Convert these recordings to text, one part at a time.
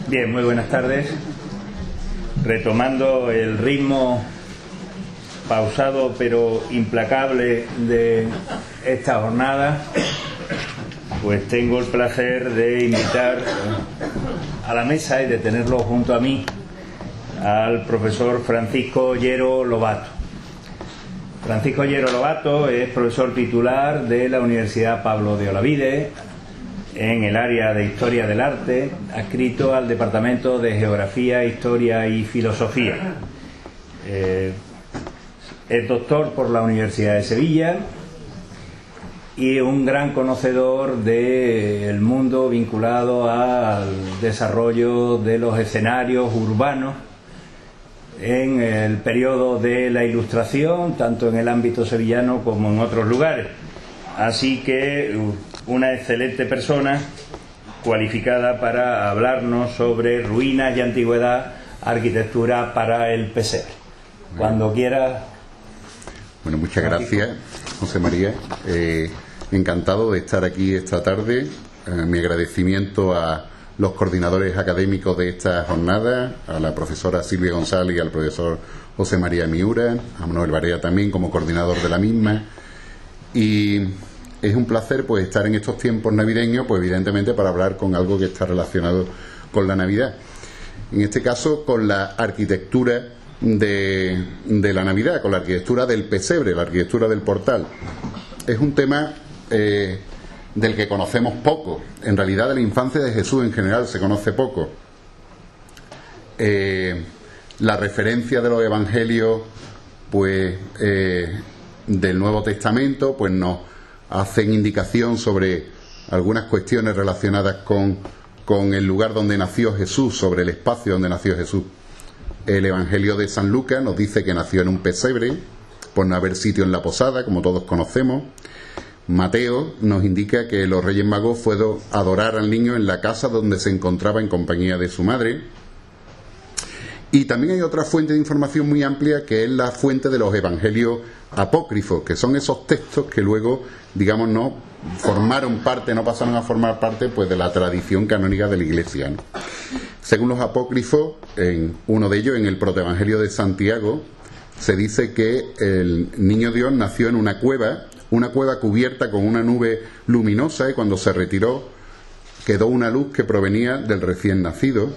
Bien, muy buenas tardes. Retomando el ritmo pausado pero implacable de esta jornada, pues tengo el placer de invitar a la mesa y de tenerlo junto a mí al profesor Francisco Llero Lobato. Francisco Llero Lobato es profesor titular de la Universidad Pablo de Olavide en el área de Historia del Arte, adscrito al Departamento de Geografía, Historia y Filosofía. Es doctor por la Universidad de Sevilla y un gran conocedor del mundo vinculado al desarrollo de los escenarios urbanos en el periodo de la Ilustración, tanto en el ámbito sevillano como en otros lugares. Así que una excelente persona cualificada para hablarnos sobre ruinas y antigüedad, arquitectura para el pesebre. Cuando quiera. Bueno, muchas gracias, José María. Encantado de estar aquí esta tarde. Mi agradecimiento a los coordinadores académicos de esta jornada, a la profesora Silvia González y al profesor José María Miura, a Manuel Barea también como coordinador de la misma. Y es un placer pues estar en estos tiempos navideños, pues evidentemente para hablar con algo que está relacionado con la Navidad. En este caso con la arquitectura de la Navidad, con la arquitectura del pesebre, la arquitectura del portal. Es un tema del que conocemos poco. En realidad de la infancia de Jesús en general se conoce poco. La referencia de los evangelios pues del Nuevo Testamento pues nos hacen indicación sobre algunas cuestiones relacionadas con el lugar donde nació Jesús, sobre el espacio donde nació Jesús. El Evangelio de San Lucas nos dice que nació en un pesebre por no haber sitio en la posada, como todos conocemos. Mateo nos indica que los Reyes Magos fueron a adorar al niño en la casa donde se encontraba en compañía de su madre. Y también hay otra fuente de información muy amplia, que es la fuente de los evangelios apócrifos, que son esos textos que luego, digamos, no formaron parte, no pasaron a formar parte pues de la tradición canónica de la Iglesia, ¿no? Según los apócrifos, en uno de ellos, en el protoevangelio de Santiago, se dice que el niño Dios nació en una cueva cubierta con una nube luminosa, y cuando se retiró quedó una luz que provenía del recién nacido.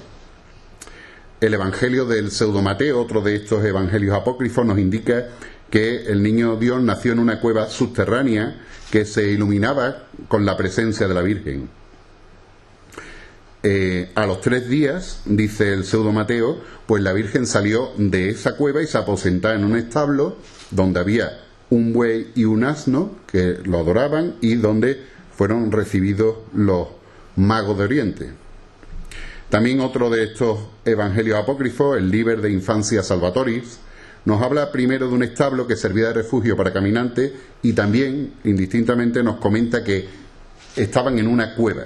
El Evangelio del Pseudo Mateo, otro de estos evangelios apócrifos, nos indica que el niño Dios nació en una cueva subterránea que se iluminaba con la presencia de la Virgen. A los 3 días, dice el Pseudo Mateo, pues la Virgen salió de esa cueva y se aposentaba en un establo donde había un buey y un asno que lo adoraban y donde fueron recibidos los magos de Oriente. También otro de estos evangelios apócrifos, el Liber de Infancia Salvatoris, nos habla primero de un establo que servía de refugio para caminantes y también, indistintamente, nos comenta que estaban en una cueva.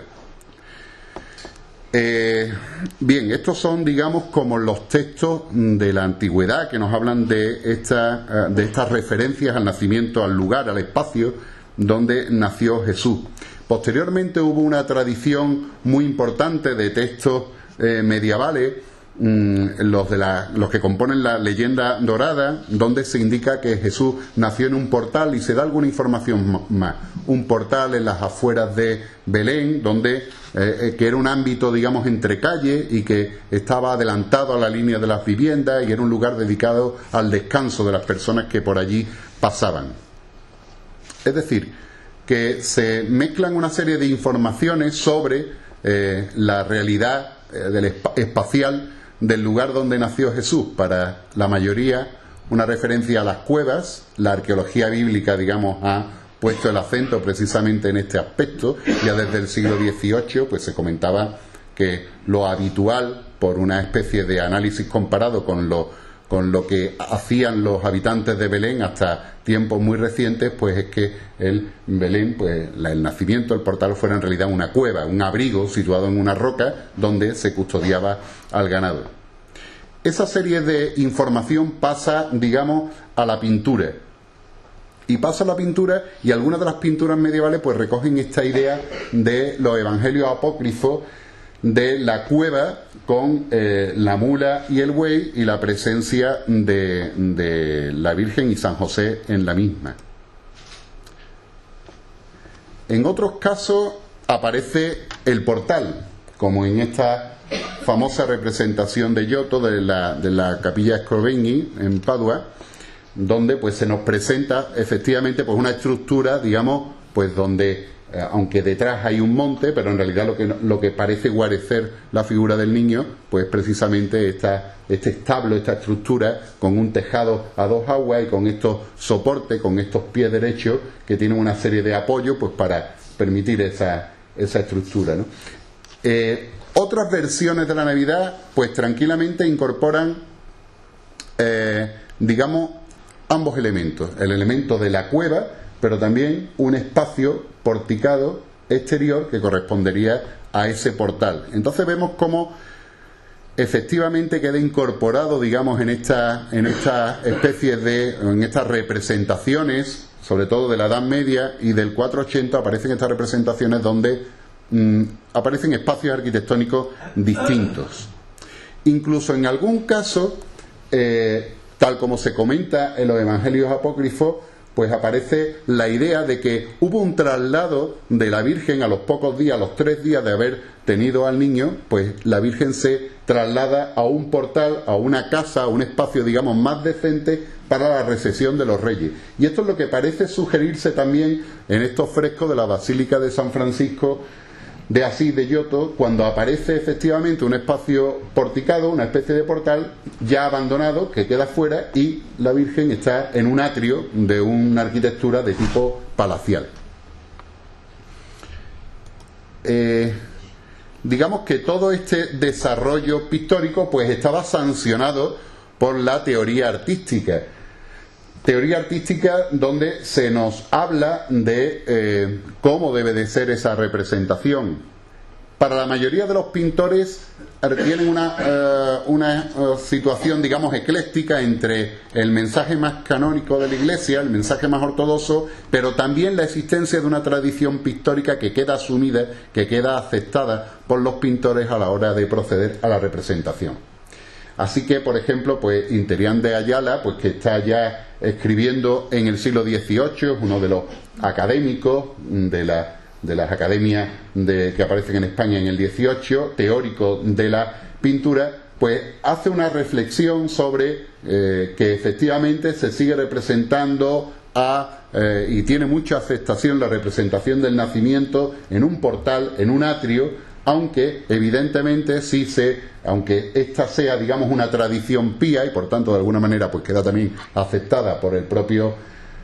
Bien, estos son, digamos, como los textos de la antigüedad que nos hablan de estas referencias al nacimiento, al lugar, al espacio donde nació Jesús. Posteriormente hubo una tradición muy importante de textos medievales, los que componen la leyenda dorada, donde se indica que Jesús nació en un portal y se da alguna información más. Un portal en las afueras de Belén, donde que era un ámbito, digamos, entre calles y que estaba adelantado a la línea de las viviendas y era un lugar dedicado al descanso de las personas que por allí pasaban. Es decir, que se mezclan una serie de informaciones sobre la realidad espacial del lugar donde nació Jesús. Para la mayoría una referencia a las cuevas. La arqueología bíblica, digamos, ha puesto el acento precisamente en este aspecto. Ya desde el siglo XVIII pues se comentaba que lo habitual, por una especie de análisis comparado con lo que hacían los habitantes de Belén hasta tiempos muy recientes, pues es que el Belén, pues el nacimiento, el portal, fuera en realidad una cueva, un abrigo situado en una roca donde se custodiaba al ganado. Esa serie de información pasa, digamos, a la pintura. Y pasa a la pintura, y algunas de las pinturas medievales pues recogen esta idea de los evangelios apócrifos de la cueva con la mula y el buey y la presencia de la Virgen y San José en la misma. En otros casos aparece el portal, como en esta famosa representación de Giotto de la capilla Scrovegni en Padua, donde pues se nos presenta efectivamente pues una estructura, digamos, pues donde aunque detrás hay un monte, pero en realidad lo que parece guarecer la figura del niño, pues precisamente este establo, esta estructura con un tejado a dos aguas y con estos soportes, con estos pies derechos que tienen una serie de apoyos pues para permitir esa estructura, ¿no? Otras versiones de la Navidad pues tranquilamente incorporan digamos ambos elementos, el elemento de la cueva, pero también un espacio porticado exterior que correspondería a ese portal. Entonces vemos cómo efectivamente queda incorporado, digamos, en estas especies en estas representaciones, sobre todo de la Edad Media y del 480, aparecen estas representaciones donde aparecen espacios arquitectónicos distintos. Incluso en algún caso, tal como se comenta en los evangelios apócrifos, pues aparece la idea de que hubo un traslado de la Virgen a los pocos días, a los 3 días de haber tenido al niño, pues la Virgen se traslada a un portal, a una casa, a un espacio, digamos, más decente para la recepción de los reyes. Y esto es lo que parece sugerirse también en estos frescos de la Basílica de San Francisco de Asís de Giotto, cuando aparece efectivamente un espacio porticado, una especie de portal ya abandonado que queda fuera y la Virgen está en un atrio de una arquitectura de tipo palacial. Digamos que todo este desarrollo pictórico pues estaba sancionado por la teoría artística. Teoría artística donde se nos habla de cómo debe de ser esa representación. Para la mayoría de los pintores tienen una situación, digamos, ecléctica entre el mensaje más canónico de la Iglesia, el mensaje más ortodoxo, pero también la existencia de una tradición pictórica que queda asumida, que queda aceptada por los pintores a la hora de proceder a la representación. Así que, por ejemplo, pues Interián de Ayala, pues que está ya escribiendo en el siglo XVIII, es uno de los académicos de las academias que aparecen en España en el XVIII, teórico de la pintura, pues hace una reflexión sobre que efectivamente se sigue representando y tiene mucha aceptación la representación del nacimiento en un portal, en un atrio, aunque evidentemente aunque esta sea, digamos, una tradición pía y por tanto de alguna manera pues queda también aceptada por el propio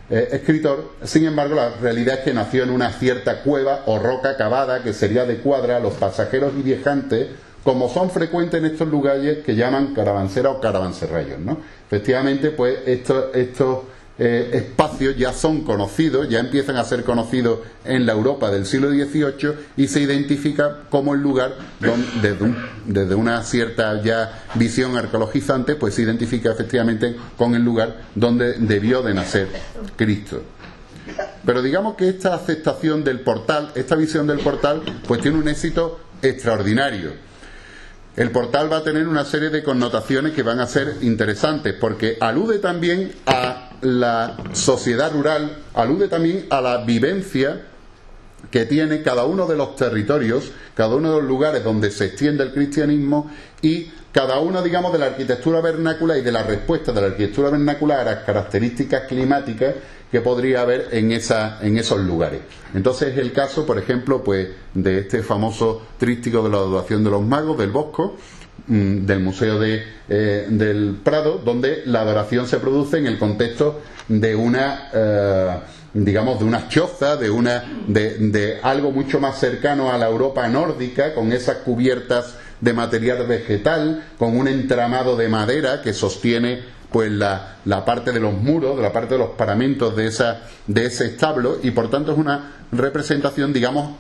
escritor, sin embargo la realidad es que nació en una cierta cueva o roca cavada que sería de cuadra a los pasajeros y viajantes, como son frecuentes en estos lugares que llaman caravanseras o caravanserrayos, ¿no? Efectivamente, pues estos espacios ya son conocidos, ya empiezan a ser conocidos en la Europa del siglo XVIII y se identifica como el lugar donde, desde una cierta ya visión arqueologizante, pues se identifica efectivamente con el lugar donde debió de nacer Cristo. Pero digamos que esta aceptación del portal, esta visión del portal, pues tiene un éxito extraordinario. El portal va a tener una serie de connotaciones que van a ser interesantes, porque alude también a la sociedad rural, alude también a la vivencia que tiene cada uno de los territorios, cada uno de los lugares donde se extiende el cristianismo y cada una, digamos, de la arquitectura vernácula y de la respuesta de la arquitectura vernácula a las características climáticas que podría haber en esos lugares. Entonces es el caso, por ejemplo, pues de este famoso tríptico de la adoración de los magos del Bosco, del Museo del Prado, donde la adoración se produce en el contexto de una digamos, de unas chozas, de algo mucho más cercano a la Europa nórdica, con esas cubiertas de material vegetal, con un entramado de madera que sostiene pues la parte de los muros, de la parte de los paramentos de ese establo, y por tanto es una representación, digamos,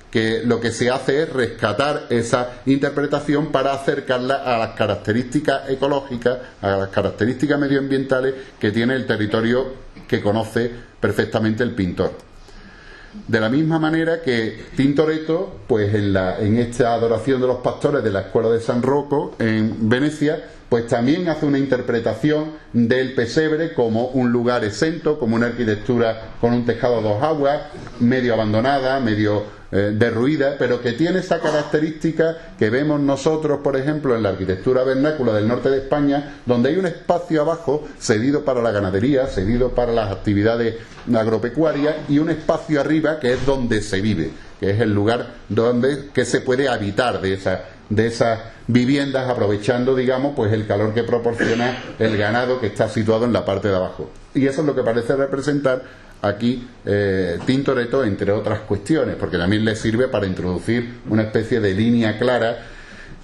que lo que se hace es rescatar esa interpretación para acercarla a las características ecológicas, a las características medioambientales que tiene el territorio que conoce perfectamente el pintor. De la misma manera que Tintoretto, pues en esta adoración de los pastores de la escuela de San Rocco en Venecia, pues también hace una interpretación del pesebre como un lugar exento, como una arquitectura con un tejado a dos aguas, medio abandonada, medio derruida, pero que tiene esa característica que vemos nosotros, por ejemplo, en la arquitectura vernácula del norte de España, donde hay un espacio abajo cedido para la ganadería, cedido para las actividades agropecuarias, y un espacio arriba que es donde se vive, que es el lugar donde que se puede habitar de esas viviendas, aprovechando, digamos, pues el calor que proporciona el ganado que está situado en la parte de abajo. Y eso es lo que parece representar aquí Tintoretto, entre otras cuestiones, porque también le sirve para introducir una especie de línea clara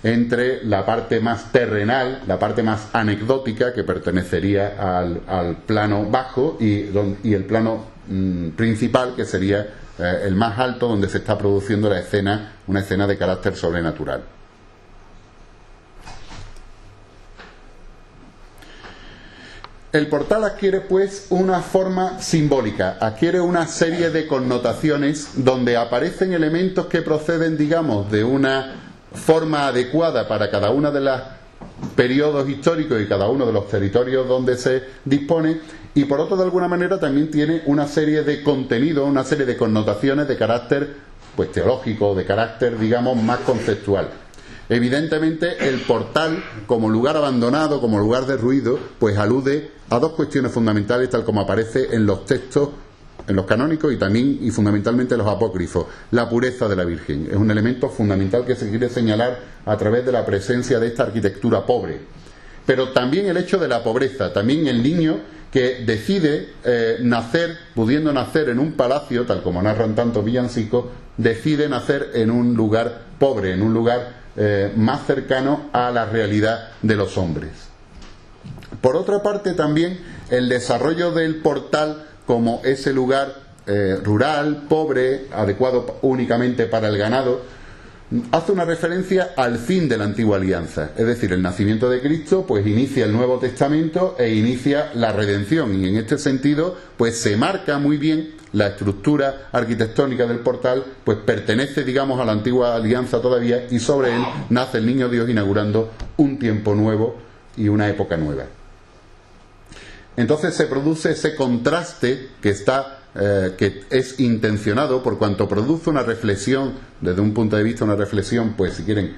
entre la parte más terrenal, la parte más anecdótica, que pertenecería al plano bajo, y el plano principal, que sería el más alto, donde se está produciendo la escena, una escena de carácter sobrenatural. El portal adquiere, pues, una forma simbólica, adquiere una serie de connotaciones donde aparecen elementos que proceden, digamos, de una forma adecuada para cada uno de los periodos históricos y cada uno de los territorios donde se dispone, y por otro, de alguna manera, también tiene una serie de contenidos, una serie de connotaciones de carácter, pues, teológico, de carácter, digamos, más conceptual. Evidentemente, el portal, como lugar abandonado, como lugar derruido, pues alude a dos cuestiones fundamentales, tal como aparece en los textos, en los canónicos y también y fundamentalmente en los apócrifos. La pureza de la Virgen es un elemento fundamental que se quiere señalar a través de la presencia de esta arquitectura pobre. Pero también el hecho de la pobreza, también el niño que decide nacer, pudiendo nacer en un palacio, tal como narran tantos villancicos, decide nacer en un lugar pobre, en un lugar más cercano a la realidad de los hombres. Por otra parte, también el desarrollo del portal como ese lugar rural, pobre, adecuado únicamente para el ganado, hace una referencia al fin de la antigua alianza, es decir, el nacimiento de Cristo pues inicia el Nuevo Testamento e inicia la redención, y en este sentido pues se marca muy bien la estructura arquitectónica del portal, pues pertenece, digamos, a la antigua alianza todavía, y sobre él nace el Niño Dios inaugurando un tiempo nuevo y una época nueva. Entonces se produce ese contraste que es intencionado, por cuanto produce una reflexión, desde un punto de vista, una reflexión, pues si quieren,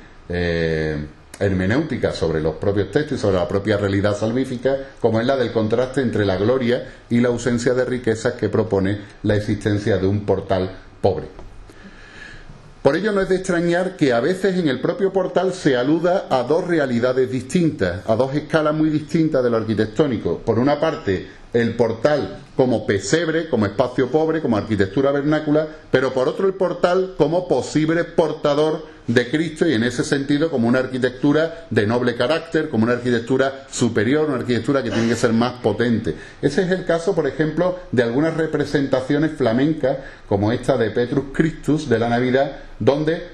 hermenéutica sobre los propios textos y sobre la propia realidad salvífica, como es la del contraste entre la gloria y la ausencia de riquezas que propone la existencia de un portal pobre. Por ello no es de extrañar que a veces en el propio portal se aluda a dos realidades distintas, a dos escalas muy distintas de lo arquitectónico. Por una parte, el portal como pesebre, como espacio pobre, como arquitectura vernácula, pero por otro el portal como posible portador de Cristo, y en ese sentido como una arquitectura de noble carácter, como una arquitectura superior, una arquitectura que tiene que ser más potente. Ese es el caso, por ejemplo, de algunas representaciones flamencas, como esta de Petrus Christus de la Navidad, donde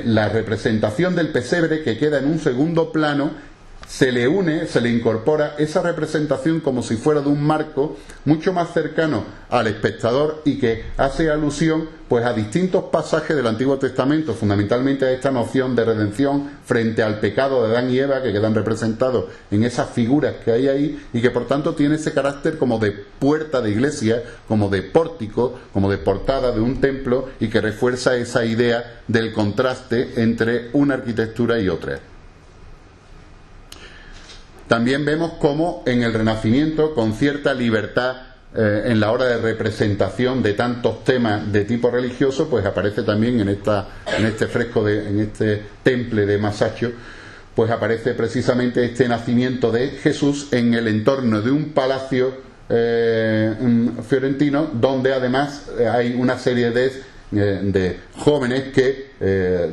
la representación del pesebre, que queda en un segundo plano, se le une, se le incorpora esa representación como si fuera de un marco mucho más cercano al espectador, y que hace alusión pues a distintos pasajes del Antiguo Testamento, fundamentalmente a esta noción de redención frente al pecado de Adán y Eva, que quedan representados en esas figuras que hay ahí, y que por tanto tiene ese carácter como de puerta de iglesia, como de pórtico, como de portada de un templo, y que refuerza esa idea del contraste entre una arquitectura y otra. También vemos cómo en el Renacimiento, con cierta libertad en la hora de representación de tantos temas de tipo religioso, pues aparece también en este fresco, en este temple de Masaccio, pues aparece precisamente este nacimiento de Jesús en el entorno de un palacio fiorentino, donde además hay una serie de jóvenes que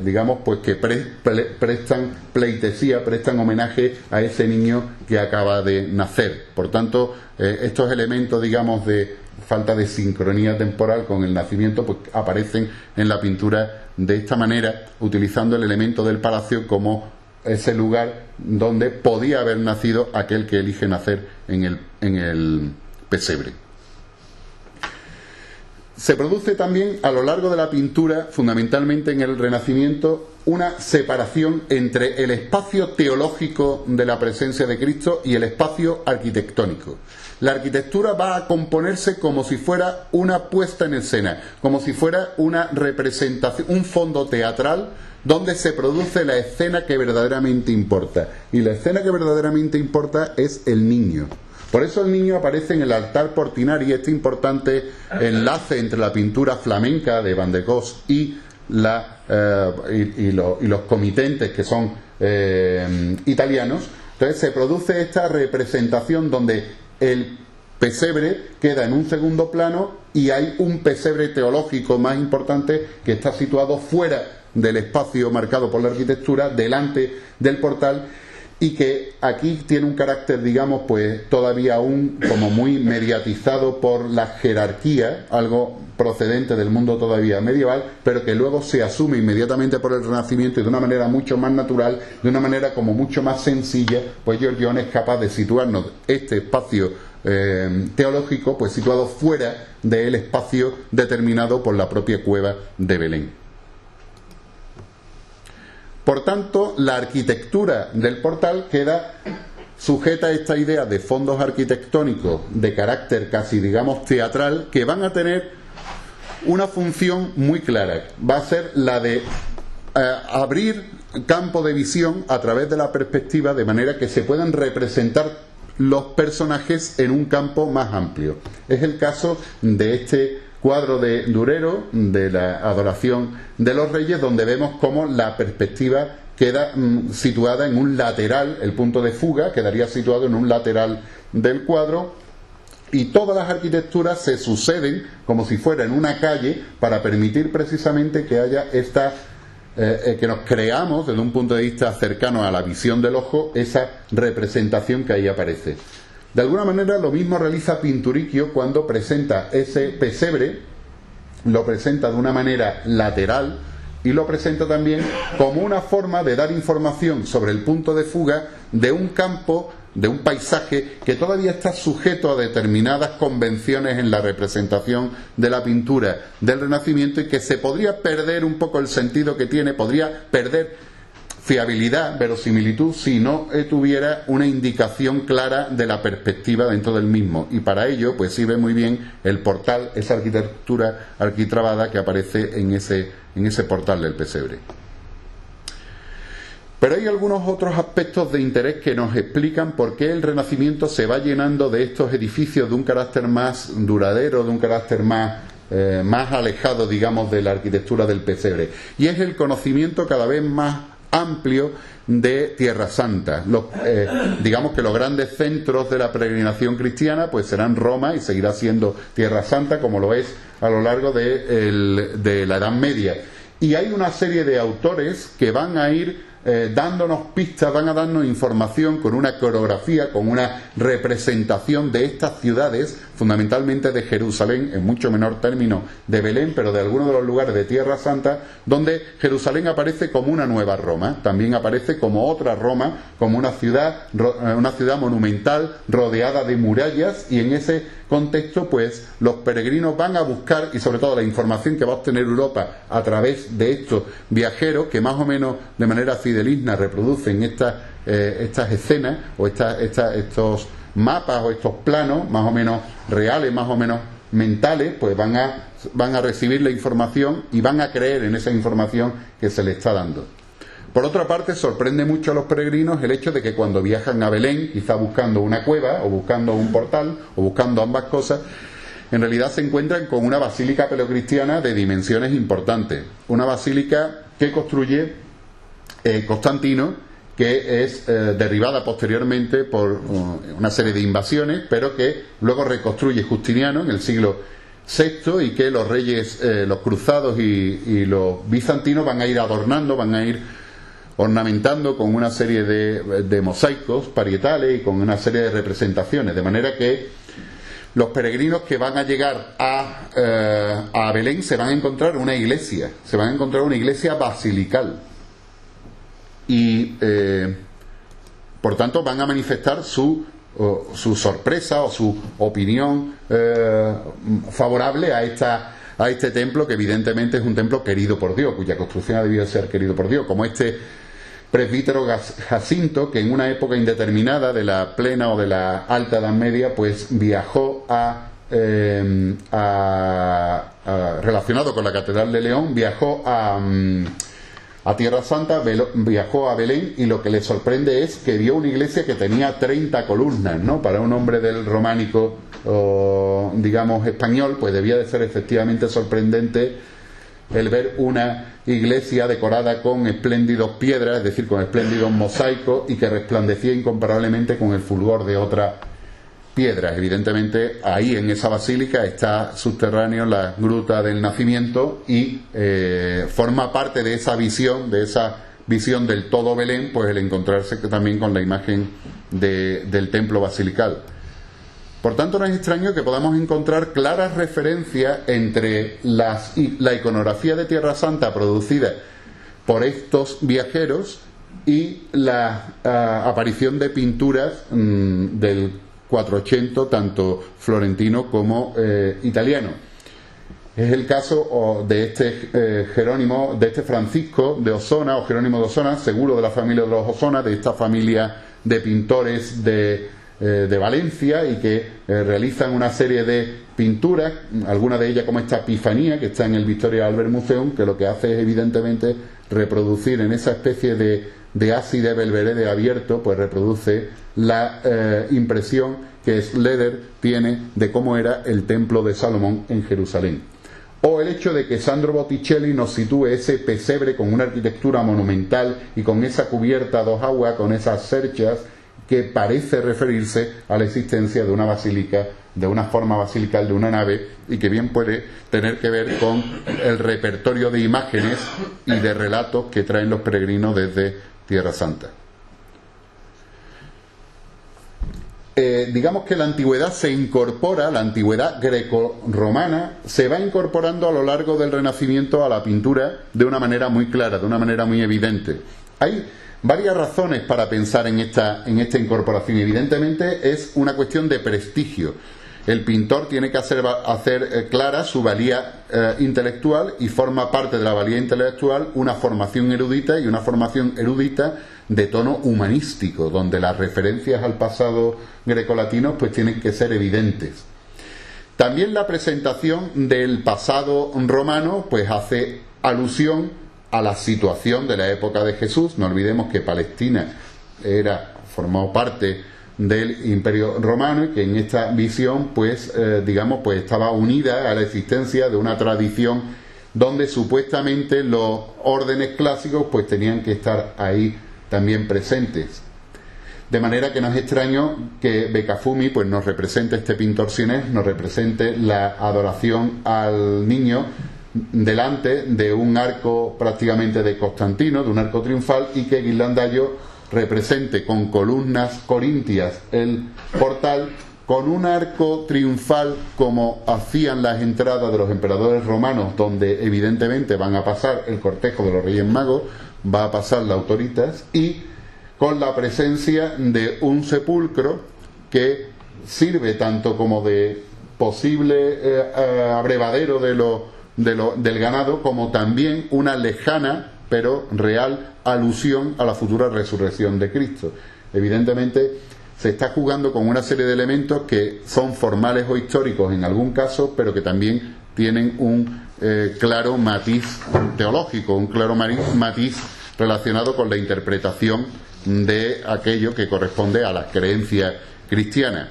digamos pues que prestan pleitesía, prestan homenaje a ese niño que acaba de nacer. Por tanto, estos elementos, digamos, de falta de sincronía temporal con el nacimiento, pues aparecen en la pintura de esta manera, utilizando el elemento del palacio como ese lugar donde podía haber nacido aquel que elige nacer en el pesebre. Se produce también a lo largo de la pintura, fundamentalmente en el Renacimiento, una separación entre el espacio teológico de la presencia de Cristo y el espacio arquitectónico. La arquitectura va a componerse como si fuera una puesta en escena, como si fuera una representación, un fondo teatral donde se produce la escena que verdaderamente importa. Y la escena que verdaderamente importa es el niño. Por eso el niño aparece en el altar Portinari, este importante enlace entre la pintura flamenca de Van de Goes y los comitentes que son italianos. Entonces se produce esta representación donde el pesebre queda en un segundo plano y hay un pesebre teológico más importante que está situado fuera del espacio marcado por la arquitectura, delante del portal, y que aquí tiene un carácter, digamos, pues todavía aún como muy mediatizado por la jerarquía, algo procedente del mundo todavía medieval, pero que luego se asume inmediatamente por el Renacimiento y de una manera mucho más natural, de una manera como mucho más sencilla, pues Giorgione es capaz de situarnos este espacio teológico, pues situado fuera del espacio determinado por la propia cueva de Belén. Por tanto, la arquitectura del portal queda sujeta a esta idea de fondos arquitectónicos de carácter casi, digamos, teatral, que van a tener una función muy clara. Va a ser la de abrir campo de visión a través de la perspectiva, de manera que se puedan representar los personajes en un campo más amplio. Es el caso de este cuadro de Durero, de la adoración de los reyes, donde vemos cómo la perspectiva queda situada en un lateral, el punto de fuga quedaría situado en un lateral del cuadro, y todas las arquitecturas se suceden como si fuera en una calle para permitir precisamente que haya esta que nos creamos desde un punto de vista cercano a la visión del ojo esa representación que ahí aparece. De alguna manera lo mismo realiza Pinturicchio cuando presenta ese pesebre, lo presenta de una manera lateral y lo presenta también como una forma de dar información sobre el punto de fuga de un campo, de un paisaje que todavía está sujeto a determinadas convenciones en la representación de la pintura del Renacimiento y que se podría perder un poco el sentido que tiene, podría perder fiabilidad, verosimilitud, si no tuviera una indicación clara de la perspectiva dentro del mismo. Y para ello, pues sirve muy bien el portal, esa arquitectura arquitrabada que aparece en ese portal del pesebre. Pero hay algunos otros aspectos de interés que nos explican por qué el Renacimiento se va llenando de estos edificios de un carácter más duradero, de un carácter más alejado, digamos, de la arquitectura del pesebre. Y es el conocimiento cada vez más amplio de Tierra Santa. Digamos que los grandes centros de la peregrinación cristiana pues serán Roma y seguirá siendo Tierra Santa, como lo es a lo largo de la Edad Media. Y hay una serie de autores que van a ir dándonos pistas, van a darnos información con una coreografía, con una representación de estas ciudades, fundamentalmente de Jerusalén, en mucho menor término de Belén, pero de algunos de los lugares de Tierra Santa, donde Jerusalén aparece como una nueva Roma, también aparece como otra Roma, como una ciudad monumental rodeada de murallas, y en ese contexto pues los peregrinos van a buscar, y sobre todo la información que va a obtener Europa a través de estos viajeros que más o menos de manera fideligna reproducen estas escenas o estos mapas o estos planos más o menos reales, más o menos mentales, pues van a recibir la información y van a creer en esa información que se les está dando. Por otra parte, sorprende mucho a los peregrinos el hecho de que cuando viajan a Belén, quizá buscando una cueva o buscando un portal o buscando ambas cosas, en realidad se encuentran con una basílica paleocristiana de dimensiones importantes. Una basílica que construye Constantino, que es derribada posteriormente por una serie de invasiones, pero que luego reconstruye Justiniano en el siglo VI, y que los reyes, los cruzados y los bizantinos van a ir adornando, van a ir ornamentando con una serie de mosaicos parietales y con una serie de representaciones, de manera que los peregrinos que van a llegar a Belén se van a encontrar una iglesia basilical, y por tanto van a manifestar su sorpresa o su opinión favorable a a este templo, que evidentemente es un templo querido por Dios, cuya construcción ha debido ser querido por Dios, como este presbítero Jacinto, que en una época indeterminada de la plena o de la alta Edad Media, pues viajó relacionado con la Catedral de León, viajó a Tierra Santa, viajó a Belén, y lo que le sorprende es que vio una iglesia que tenía 30 columnas, ¿no? Para un hombre del románico, digamos, español, pues debía de ser efectivamente sorprendente el ver una iglesia decorada con espléndidos piedras, es decir, con espléndidos mosaicos, y que resplandecía incomparablemente con el fulgor de otras piedras. Evidentemente, ahí en esa basílica está subterráneo la gruta del nacimiento, y forma parte de esa visión del todo Belén, pues el encontrarse también con la imagen del templo basilical. Por tanto, no es extraño que podamos encontrar claras referencias entre la iconografía de Tierra Santa producida por estos viajeros y la aparición de pinturas del 480, tanto florentino como italiano. Es el caso de este Jerónimo, de este Francisco de Osona, o Jerónimo de Osona, seguro de la familia de los Osona, de esta familia de pintores de Valencia, y que realizan una serie de pinturas, alguna de ellas como esta Epifanía, que está en el Victoria Albert Museum, que lo que hace es evidentemente reproducir en esa especie de ábside belvedere abierto, pues reproduce la impresión que Schleder tiene de cómo era el templo de Salomón en Jerusalén. O el hecho de que Sandro Botticelli nos sitúe ese pesebre con una arquitectura monumental y con esa cubierta a dos aguas, con esas cerchas, que parece referirse a la existencia de una basílica, de una forma basilical de una nave, y que bien puede tener que ver con el repertorio de imágenes y de relatos que traen los peregrinos desde Tierra Santa. Digamos que la antigüedad se incorpora, la antigüedad greco-romana se va incorporando a lo largo del Renacimiento a la pintura de una manera muy clara, de una manera muy evidente. Hay varias razones para pensar en esta incorporación. Evidentemente es una cuestión de prestigio. El pintor tiene que hacer clara su valía intelectual, y forma parte de la valía intelectual una formación erudita, y una formación erudita de tono humanístico, donde las referencias al pasado grecolatino pues tienen que ser evidentes. También la presentación del pasado romano pues hace alusión a la situación de la época de Jesús. No olvidemos que Palestina formó parte del Imperio Romano, y que en esta visión pues estaba unida a la existencia de una tradición donde supuestamente los órdenes clásicos pues tenían que estar ahí también presentes. De manera que no es extraño que Beccafumi pues nos represente, este pintor sienés, nos represente la adoración al niño delante de un arco prácticamente de Constantino, de un arco triunfal, y que Ghirlandaio represente con columnas corintias el portal, con un arco triunfal como hacían las entradas de los emperadores romanos, donde evidentemente van a pasar el cortejo de los Reyes Magos, va a pasar la autoritas, y con la presencia de un sepulcro que sirve tanto como de posible abrevadero del ganado, como también una lejana pero real alusión a la futura resurrección de Cristo. Evidentemente se está jugando con una serie de elementos que son formales o históricos en algún caso, pero que también tienen un claro matiz teológico, un claro matiz relacionado con la interpretación de aquello que corresponde a las creencias cristianas.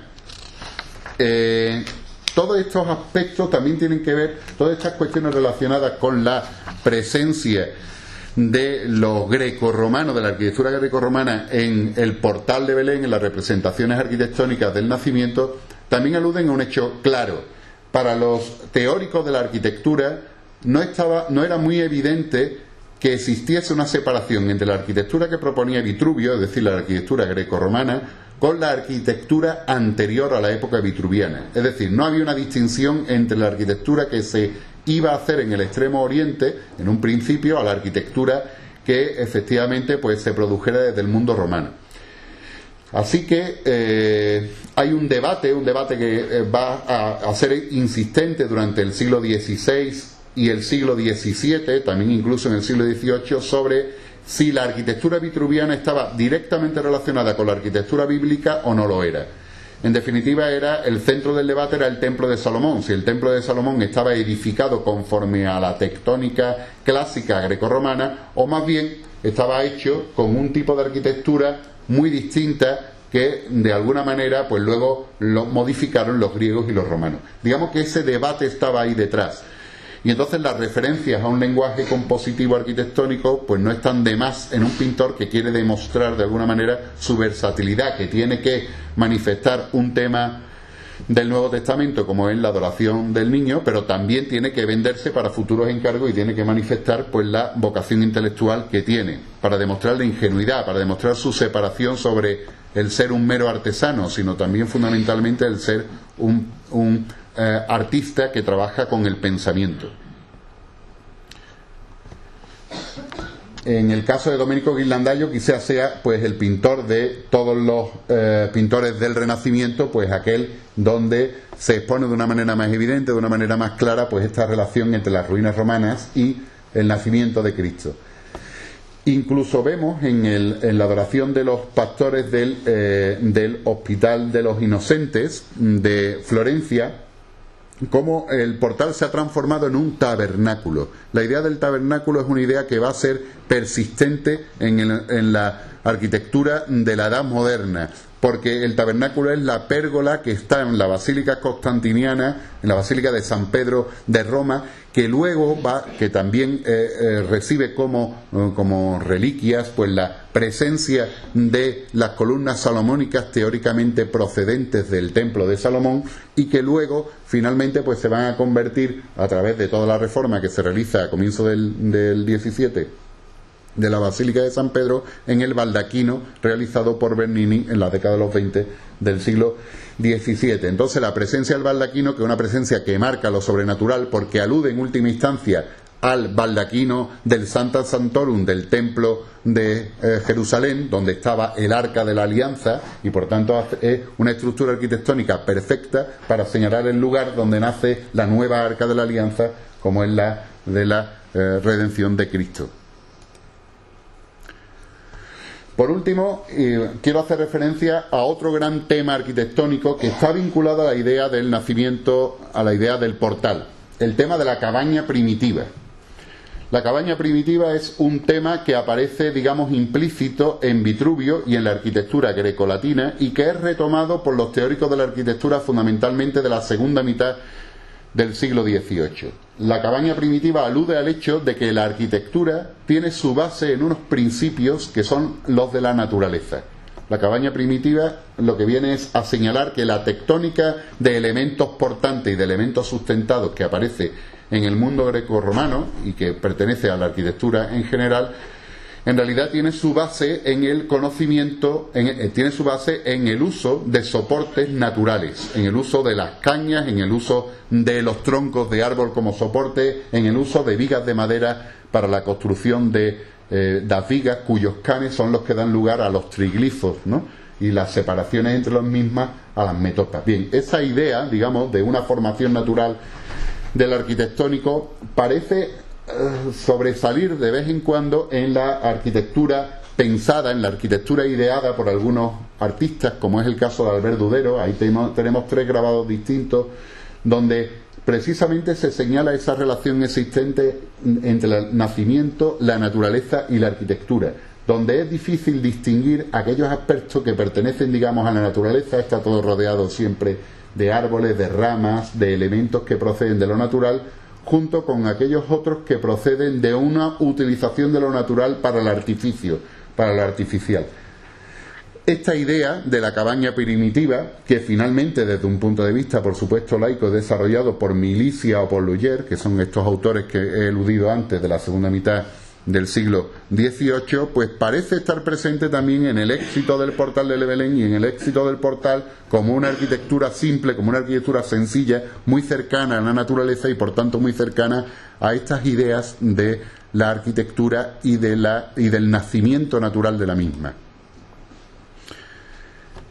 Todos estos aspectos también tienen que ver, todas estas cuestiones relacionadas con la presencia de los grecorromanos, de la arquitectura grecorromana en el portal de Belén, en las representaciones arquitectónicas del nacimiento, también aluden a un hecho claro. Para los teóricos de la arquitectura no era muy evidente que existiese una separación entre la arquitectura que proponía Vitruvio, es decir, la arquitectura grecorromana, con la arquitectura anterior a la época vitruviana. Es decir, no había una distinción entre la arquitectura que se iba a hacer en el extremo oriente, en un principio, a la arquitectura que efectivamente pues se produjera desde el mundo romano. Así que hay un debate que va a ser insistente durante el siglo XVI y el siglo XVII, también incluso en el siglo XVIII, sobre si la arquitectura vitruviana estaba directamente relacionada con la arquitectura bíblica o no lo era. En definitiva, el centro del debate era el Templo de Salomón. Si el Templo de Salomón estaba edificado conforme a la tectónica clásica grecorromana, o más bien estaba hecho con un tipo de arquitectura muy distinta que de alguna manera pues luego lo modificaron los griegos y los romanos. Digamos que ese debate estaba ahí detrás. Y entonces las referencias a un lenguaje compositivo arquitectónico pues no están de más en un pintor que quiere demostrar de alguna manera su versatilidad, que tiene que manifestar un tema del Nuevo Testamento como es la adoración del niño, pero también tiene que venderse para futuros encargos y tiene que manifestar pues la vocación intelectual que tiene, para demostrar la ingenuidad, para demostrar su separación sobre el ser un mero artesano, sino también fundamentalmente el ser un artista que trabaja con el pensamiento. En el caso de Domenico Ghirlandaio quizás sea pues el pintor de todos los pintores del Renacimiento, pues aquel donde se expone de una manera más evidente, de una manera más clara, pues esta relación entre las ruinas romanas y el nacimiento de Cristo. Incluso vemos en la adoración de los pastores del Hospital de los Inocentes de Florencia, cómo el portal se ha transformado en un tabernáculo. La idea del tabernáculo es una idea que va a ser persistente en la arquitectura de la Edad Moderna, porque el tabernáculo es la pérgola que está en la Basílica Constantiniana, en la Basílica de San Pedro de Roma, que luego que también recibe como reliquias pues la presencia de las columnas salomónicas teóricamente procedentes del Templo de Salomón, y que luego finalmente pues se van a convertir a través de toda la reforma que se realiza a comienzo del 17 de la Basílica de San Pedro en el baldaquino realizado por Bernini en la década de los 20 del siglo XVII. Entonces la presencia del baldaquino, que es una presencia que marca lo sobrenatural porque alude en última instancia al baldaquino del Sancta Sanctorum del Templo de Jerusalén, donde estaba el Arca de la Alianza, y por tanto es una estructura arquitectónica perfecta para señalar el lugar donde nace la nueva Arca de la Alianza, como es la de la redención de Cristo. Por último, quiero hacer referencia a otro gran tema arquitectónico que está vinculado a la idea del nacimiento, a la idea del portal, el tema de la cabaña primitiva. La cabaña primitiva es un tema que aparece, digamos, implícito en Vitruvio y en la arquitectura grecolatina, y que es retomado por los teóricos de la arquitectura fundamentalmente de la segunda mitad del siglo XVIII. La cabaña primitiva alude al hecho de que la arquitectura tiene su base en unos principios que son los de la naturaleza. La cabaña primitiva lo que viene es a señalar que la tectónica de elementos portantes y de elementos sustentados que aparece en el mundo grecorromano y que pertenece a la arquitectura en general, en realidad tiene su base en el conocimiento, tiene su base en el uso de soportes naturales, en el uso de las cañas, en el uso de los troncos de árbol como soporte, en el uso de vigas de madera para la construcción de las vigas, cuyos canes son los que dan lugar a los triglifos, ¿no? Y las separaciones entre las mismas a las metopas. Bien, esa idea, digamos, de una formación natural del arquitectónico parece sobresalir de vez en cuando en la arquitectura pensada, en la arquitectura ideada por algunos artistas, como es el caso de Albert Dudero. Ahí tenemos 3 grabados distintos donde precisamente se señala esa relación existente entre el nacimiento, la naturaleza y la arquitectura, donde es difícil distinguir aquellos aspectos que pertenecen, digamos, a la naturaleza. Está todo rodeado siempre de árboles, de ramas, de elementos que proceden de lo natural, junto con aquellos otros que proceden de una utilización de lo natural para el artificio, para lo artificial. Esta idea de la cabaña primitiva, que finalmente desde un punto de vista por supuesto laico es desarrollado por Milicia o por Luyer, que son estos autores que he eludido antes de la segunda mitad del siglo XVIII, pues parece estar presente también en el éxito del portal de Belén y en el éxito del portal como una arquitectura simple, como una arquitectura sencilla, muy cercana a la naturaleza y por tanto muy cercana a estas ideas de la arquitectura y del nacimiento natural de la misma.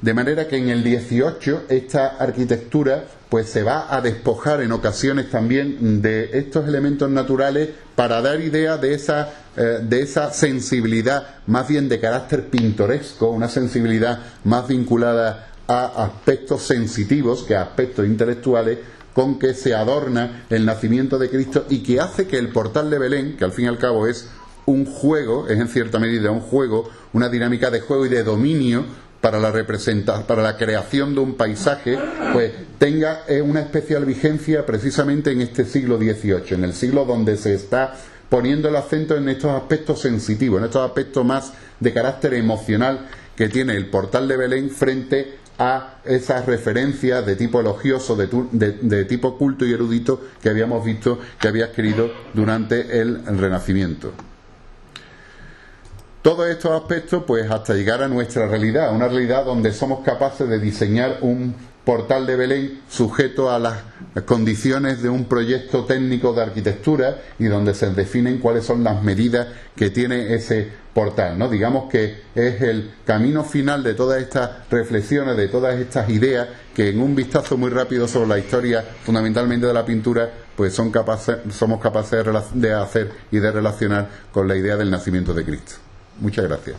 De manera que en el 18 esta arquitectura pues se va a despojar en ocasiones también de estos elementos naturales para dar idea de esa sensibilidad más bien de carácter pintoresco, una sensibilidad más vinculada a aspectos sensitivos que a aspectos intelectuales, con que se adorna el nacimiento de Cristo y que hace que el portal de Belén, que al fin y al cabo es un juego, es en cierta medida un juego, una dinámica de juego y de dominio para la creación de un paisaje, pues tenga una especial vigencia precisamente en este siglo XVIII, en el siglo donde se está poniendo el acento en estos aspectos sensitivos, en estos aspectos más de carácter emocional que tiene el portal de Belén frente a esas referencias de tipo elogioso, de tipo culto y erudito que habíamos visto que había adquirido durante el Renacimiento. Todos estos aspectos, pues hasta llegar a nuestra realidad, una realidad donde somos capaces de diseñar un portal de Belén sujeto a las condiciones de un proyecto técnico de arquitectura y donde se definen cuáles son las medidas que tiene ese portal, ¿no? Digamos que es el camino final de todas estas reflexiones, de todas estas ideas que en un vistazo muy rápido sobre la historia, fundamentalmente de la pintura, pues somos capaces de hacer y de relacionar con la idea del nacimiento de Cristo. Muchas gracias.